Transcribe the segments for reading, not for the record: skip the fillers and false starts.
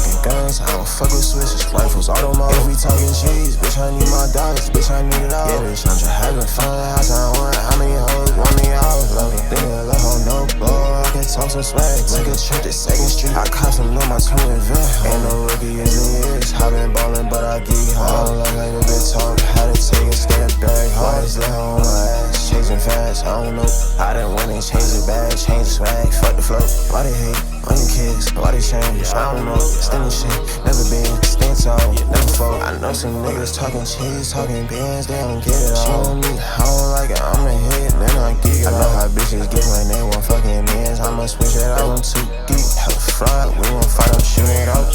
talking guns, I don't fuck with switches, rifles, automobile. If we talking cheese, bitch, I need my dollars, bitch, I need it all. Yeah, bitch, I'm just having fun, house I want, how many hoes want me all? Love it, nigga, love her, no blow, I can talk some swag. Take a trip to 2nd Street, I caught some on my twin event. Ain't no rookie in the years, I been ballin', but I geek hard. Like a bit talk, had to take a step back. Always let her on my ass, chasing fast, I don't know. I done went and changed the bag, changed the swag, fuck the flow. Why they hate on your kids, why they change, I don't know. Stingy shit, never been, stand tall, never fall. I know some niggas talking cheese, talking bands, they don't get it all. She on me, I don't like it, I'ma hit, then I geek it. I know how bitches get when they want fucking mans, I'ma switch it out. I'm too geek, hella fraud, we won't fight, I'm shooting it out.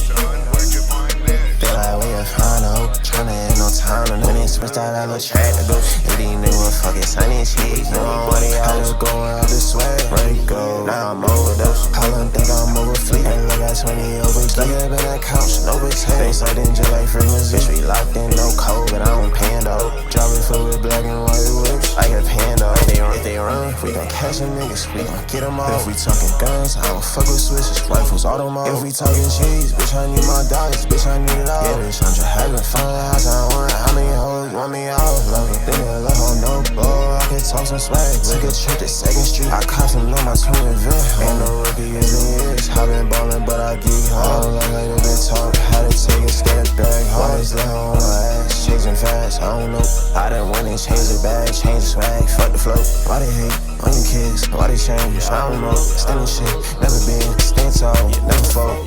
Feel like we a find a hoe, tryna have no time to know. When they switched out, I look track to go. If these niggas fucking sunny cheeks, no one want it, I was going out this way. Break go, now I'm overdose. Call them, think I'm over fleet. Ain't look at 20 over sleep. Up in that couch, no potato. Face like then just like frequency. Bitch, we locked in, no code, but I don't panda. Drop it full with black and white whips, like a panda. If they run, we gon' catch them niggas, we gon' get them all. If we talking guns, I don't fuck with switches, rifles, automobile. If we talking cheese, bitch, I need my dollars, bitch, I need it all. Yeah, bitch, I'm just having fun, house I want, how many hoes want me all? Love it, nigga, love her, no blow, I can talk some swag. Took a trip to 2nd Street, I caught some on my twin event. Ain't no rookie in the years, I been ballin', but I geek hard. Like a bit talk, had to take a step back. Always let her on my ass, chasing fast, I don't know. I done went and changed the bag, changed the swag, fuck the flow. Why they hate on your kids, why they change, I don't know. Stingy shit, never been, stand tall, never fall.